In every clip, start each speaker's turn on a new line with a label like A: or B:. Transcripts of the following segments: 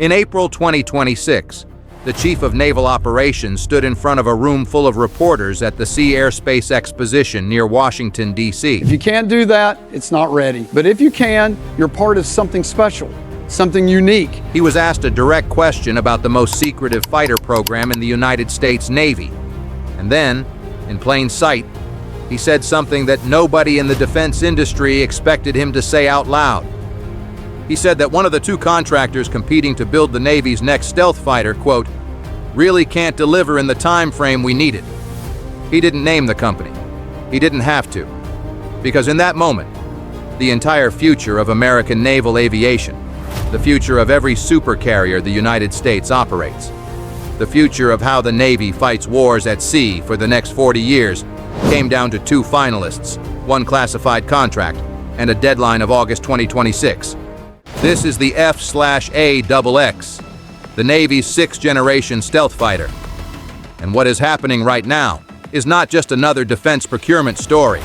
A: In April 2026, the Chief of Naval Operations stood in front of a room full of reporters at the Sea Airspace Exposition near Washington, D.C.
B: If you can't do that, it's not ready. But if you can, you're part of something special, something unique.
A: He was asked a direct question about the most secretive fighter program in the United States Navy. And then, in plain sight, he said something that nobody in the defense industry expected him to say out loud. He said that one of the two contractors competing to build the Navy's next stealth fighter, quote, really can't deliver in the time frame we needed. He didn't name the company. He didn't have to. Because in that moment, the entire future of American naval aviation, the future of every supercarrier the United States operates, the future of how the Navy fights wars at sea for the next 40 years, came down to two finalists, one classified contract, and a deadline of August 2026. This is the F/A-XX, the Navy's 6th-generation stealth fighter. And what is happening right now is not just another defense procurement story.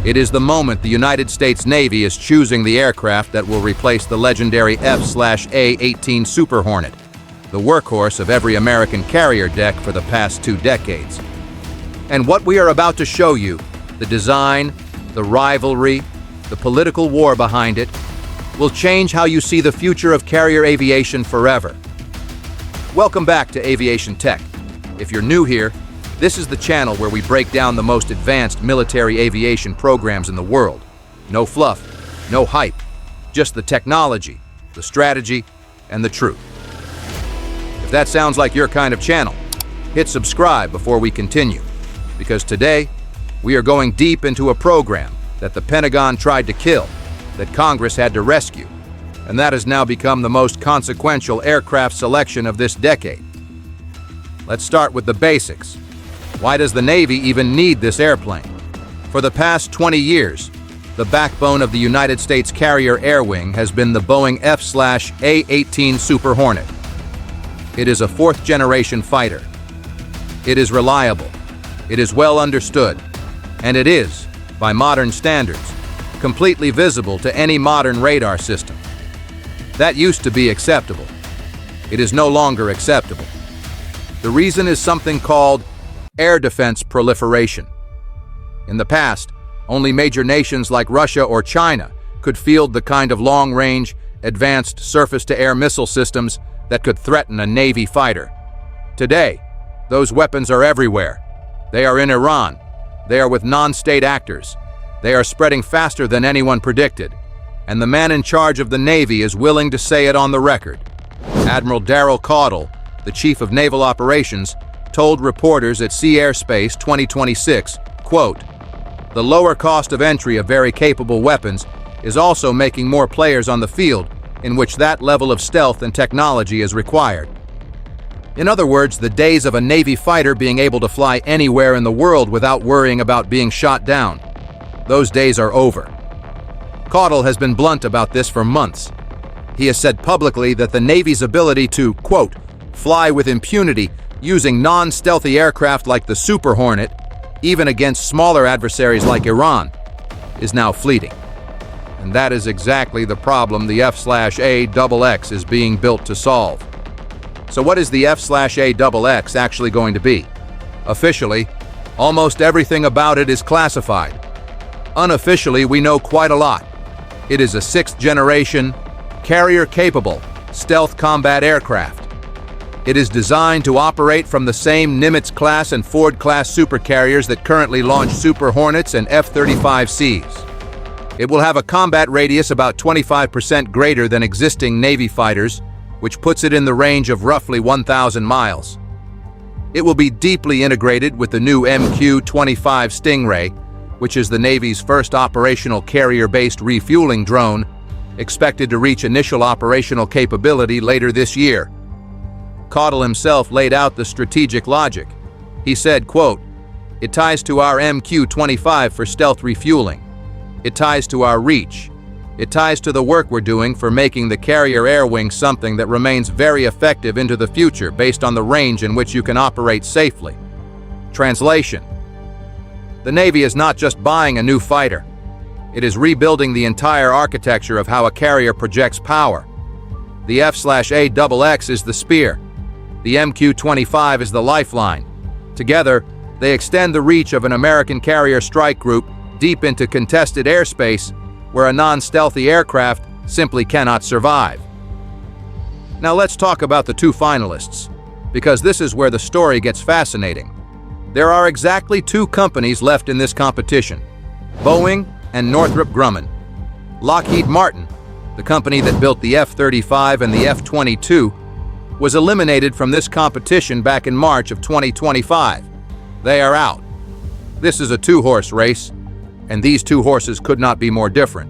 A: It is the moment the United States Navy is choosing the aircraft that will replace the legendary F/A-18 Super Hornet, the workhorse of every American carrier deck for the past 2 decades. And what we are about to show you, the design, the rivalry, the political war behind it, will change how you see the future of carrier aviation forever. Welcome back to Aviation Tech. If you're new here, this is the channel where we break down the most advanced military aviation programs in the world. No fluff, no hype, just the technology, the strategy, and the truth. If that sounds like your kind of channel, hit subscribe before we continue, because today we are going deep into a program that the Pentagon tried to kill, that Congress had to rescue, and that has now become the most consequential aircraft selection of this decade. Let's start with the basics. Why does the Navy even need this airplane? For the past 20 years, the backbone of the United States Carrier Air Wing has been the Boeing F/A-18 Super Hornet. It is a 4th-generation fighter. It is reliable, it is well understood, and it is, by modern standards, completely visible to any modern radar system. That used to be acceptable. It is no longer acceptable. The reason is something called air defense proliferation. In the past, only major nations like Russia or China could field the kind of long-range, advanced surface-to-air missile systems that could threaten a Navy fighter. Today, those weapons are everywhere. They are in Iran. They are with non-state actors. They are spreading faster than anyone predicted. And the man in charge of the Navy is willing to say it on the record. Admiral Daryl Caudle, the Chief of Naval Operations, told reporters at Sea Airspace 2026, quote, "The lower cost of entry of very capable weapons is also making more players on the field in which that level of stealth and technology is required." In other words, the days of a Navy fighter being able to fly anywhere in the world without worrying about being shot down, those days are over. Caudle has been blunt about this for months. He has said publicly that the Navy's ability to, quote, "fly with impunity using non-stealthy aircraft like the Super Hornet, even against smaller adversaries like Iran, is now fleeting." And that is exactly the problem the F/A-XX is being built to solve. So what is the F/A-XX actually going to be? Officially, almost everything about it is classified. Unofficially, we know quite a lot. It is a 6th-generation, carrier-capable, stealth combat aircraft. It is designed to operate from the same Nimitz-class and Ford-class supercarriers that currently launch Super Hornets and F-35Cs. It will have a combat radius about 25% greater than existing Navy fighters, which puts it in the range of roughly 1,000 miles. It will be deeply integrated with the new MQ-25 Stingray, which is the Navy's first operational carrier-based refueling drone, expected to reach initial operational capability later this year. Caudle himself laid out the strategic logic. He said, quote, "It ties to our MQ-25 for stealth refueling. It ties to our reach. It ties to the work we're doing for making the carrier air wing something that remains very effective into the future based on the range in which you can operate safely." Translation: the Navy is not just buying a new fighter. It is rebuilding the entire architecture of how a carrier projects power. The F/A-XX is the spear. The MQ-25 is the lifeline. Together, they extend the reach of an American carrier strike group deep into contested airspace where a non-stealthy aircraft simply cannot survive. Now let's talk about the two finalists, because this is where the story gets fascinating. There are exactly two companies left in this competition: Boeing and Northrop Grumman. Lockheed Martin, the company that built the F-35 and the F-22, was eliminated from this competition back in March of 2025. They are out. This is a two-horse race, and these two horses could not be more different.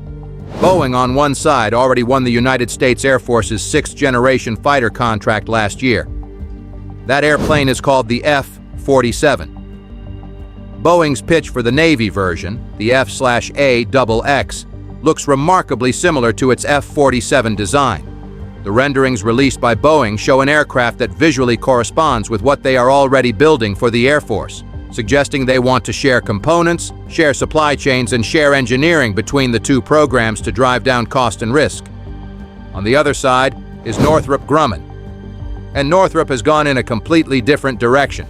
A: Boeing on one side already won the United States Air Force's 6th-generation fighter contract last year. That airplane is called the F-47. Boeing's pitch for the Navy version, the F/A-XX, looks remarkably similar to its F-47 design. The renderings released by Boeing show an aircraft that visually corresponds with what they are already building for the Air Force, suggesting they want to share components, share supply chains, and share engineering between the two programs to drive down cost and risk. On the other side is Northrop Grumman, and Northrop has gone in a completely different direction.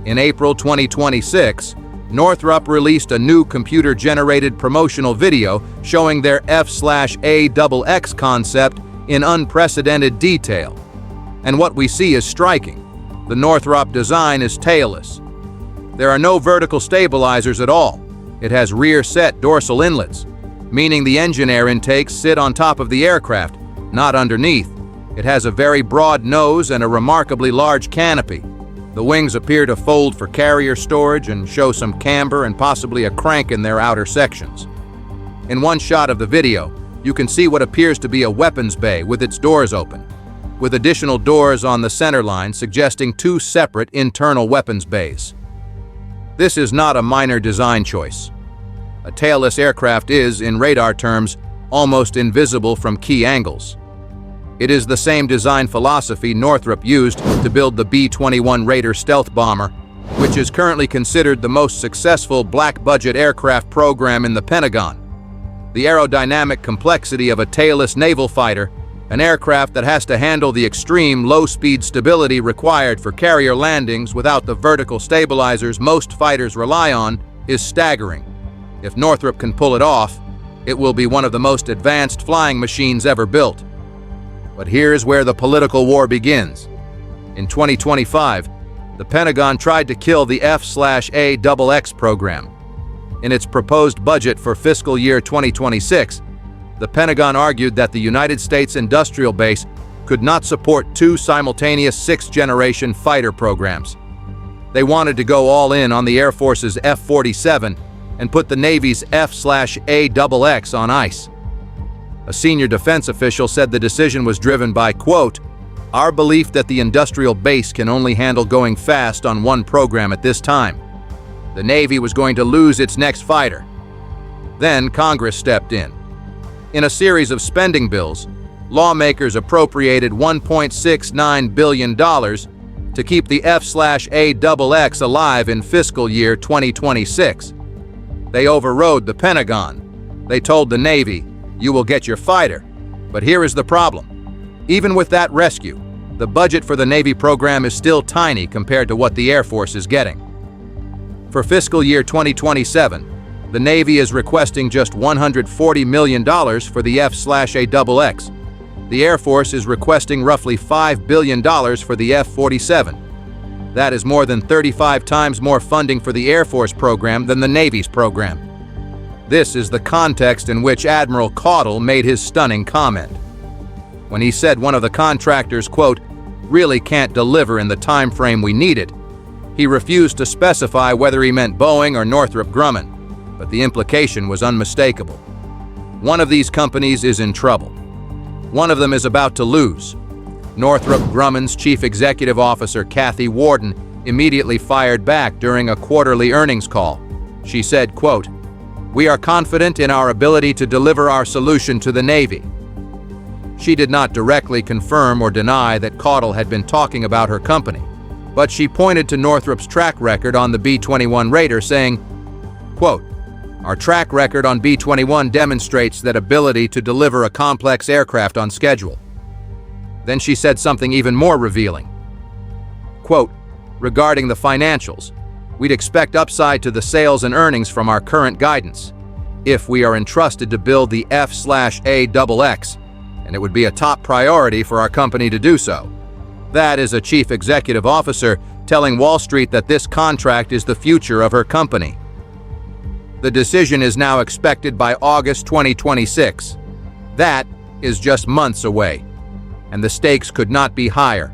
A: In April 2026, Northrop released a new computer-generated promotional video showing their F/A-XX concept in unprecedented detail. And what we see is striking. The Northrop design is tailless. There are no vertical stabilizers at all. It has rear-set dorsal inlets, meaning the engine air intakes sit on top of the aircraft, not underneath. It has a very broad nose and a remarkably large canopy. The wings appear to fold for carrier storage and show some camber and possibly a crank in their outer sections. In one shot of the video, you can see what appears to be a weapons bay with its doors open, with additional doors on the center line suggesting two separate internal weapons bays. This is not a minor design choice. A tailless aircraft is, in radar terms, almost invisible from key angles. It is the same design philosophy Northrop used to build the B-21 Raider stealth bomber, which is currently considered the most successful black-budget aircraft program in the Pentagon. The aerodynamic complexity of a tailless naval fighter, an aircraft that has to handle the extreme low-speed stability required for carrier landings without the vertical stabilizers most fighters rely on, is staggering. If Northrop can pull it off, it will be one of the most advanced flying machines ever built. But here's where the political war begins. In 2025, the Pentagon tried to kill the F/A-XX program. In its proposed budget for fiscal year 2026, the Pentagon argued that the United States industrial base could not support two simultaneous 6th-generation fighter programs. They wanted to go all in on the Air Force's F-47 and put the Navy's F/A-XX on ice. A senior defense official said the decision was driven by, quote, "our belief that the industrial base can only handle going fast on one program at this time. The Navy was going to lose its next fighter." Then Congress stepped in. In a series of spending bills, lawmakers appropriated $1.69 billion to keep the F/A-XX alive in fiscal year 2026. They overrode the Pentagon. They told the Navy, "You will get your fighter." But here is the problem. Even with that rescue, the budget for the Navy program is still tiny compared to what the Air Force is getting. For fiscal year 2027, the Navy is requesting just $140 million for the F/A-XX. The Air Force is requesting roughly $5 billion for the F-47. That is more than 35 times more funding for the Air Force program than the Navy's program. This is the context in which Admiral Caudle made his stunning comment. When he said one of the contractors, quote, "really can't deliver in the time frame we needed," he refused to specify whether he meant Boeing or Northrop Grumman, but the implication was unmistakable. One of these companies is in trouble. One of them is about to lose. Northrop Grumman's Chief Executive Officer, Kathy Warden, immediately fired back during a quarterly earnings call. She said, quote, "we are confident in our ability to deliver our solution to the Navy." She did not directly confirm or deny that Caudle had been talking about her company, but she pointed to Northrop's track record on the B-21 Raider, saying, quote, Our track record on B-21 demonstrates that ability to deliver a complex aircraft on schedule." Then she said something even more revealing. Quote, "Regarding the financials, we'd expect upside to the sales and earnings from our current guidance if we are entrusted to build the F/A-XX, and it would be a top priority for our company to do so." That is a chief executive officer telling Wall Street that this contract is the future of her company. The decision is now expected by August 2026. That is just months away, and the stakes could not be higher.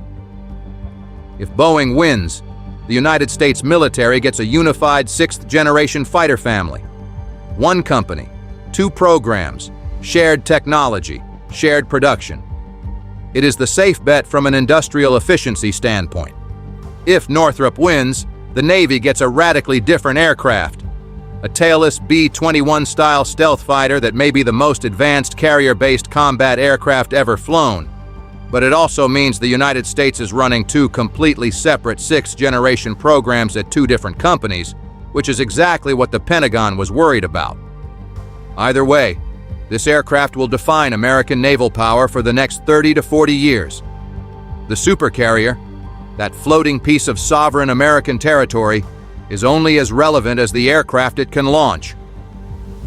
A: If Boeing wins, the United States military gets a unified 6th-generation fighter family. One company, two programs, shared technology, shared production. It is the safe bet from an industrial efficiency standpoint. If Northrop wins, the Navy gets a radically different aircraft. A tailless B-21 style stealth fighter that may be the most advanced carrier-based combat aircraft ever flown. But it also means the United States is running two completely separate 6th-generation programs at two different companies, which is exactly what the Pentagon was worried about. Either way, this aircraft will define American naval power for the next 30 to 40 years. The supercarrier, that floating piece of sovereign American territory, is only as relevant as the aircraft it can launch.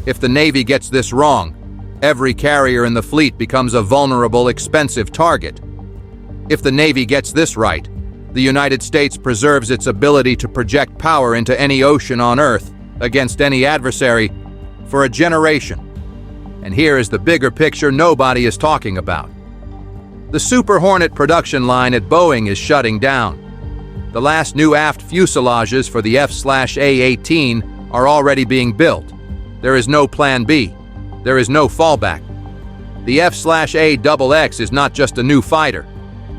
A: If the Navy gets this wrong, every carrier in the fleet becomes a vulnerable, expensive target. If the Navy gets this right, the United States preserves its ability to project power into any ocean on Earth against any adversary for a generation. And here is the bigger picture nobody is talking about. The Super Hornet production line at Boeing is shutting down. The last new aft fuselages for the F/A-18 are already being built. There is no plan B. There is no fallback. The F/A-XX is not just a new fighter.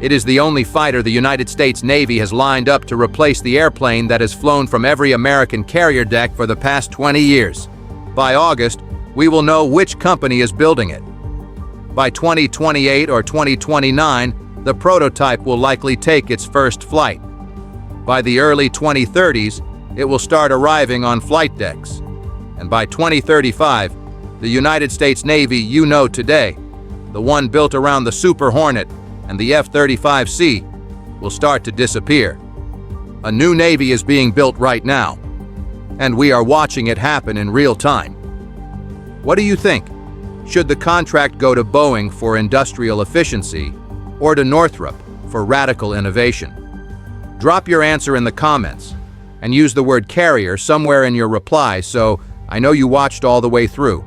A: It is the only fighter the United States Navy has lined up to replace the airplane that has flown from every American carrier deck for the past 20 years. By August, we will know which company is building it. By 2028 or 2029, the prototype will likely take its first flight. By the early 2030s, it will start arriving on flight decks. And by 2035, the United States Navy you know today, the one built around the Super Hornet and the F-35C, will start to disappear. A new Navy is being built right now, and we are watching it happen in real time. What do you think? Should the contract go to Boeing for industrial efficiency or to Northrop for radical innovation? Drop your answer in the comments and use the word carrier somewhere in your reply so I know you watched all the way through.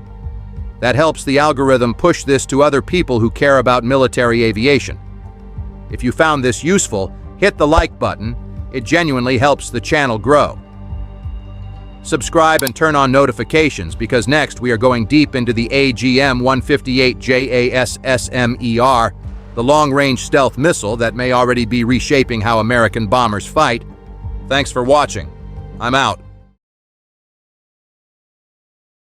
A: That helps the algorithm push this to other people who care about military aviation. If you found this useful, hit the like button. It genuinely helps the channel grow. Subscribe and turn on notifications because next we are going deep into the AGM-158 JASSMER, the long-range stealth missile that may already be reshaping how American bombers fight. Thanks for watching. I'm out.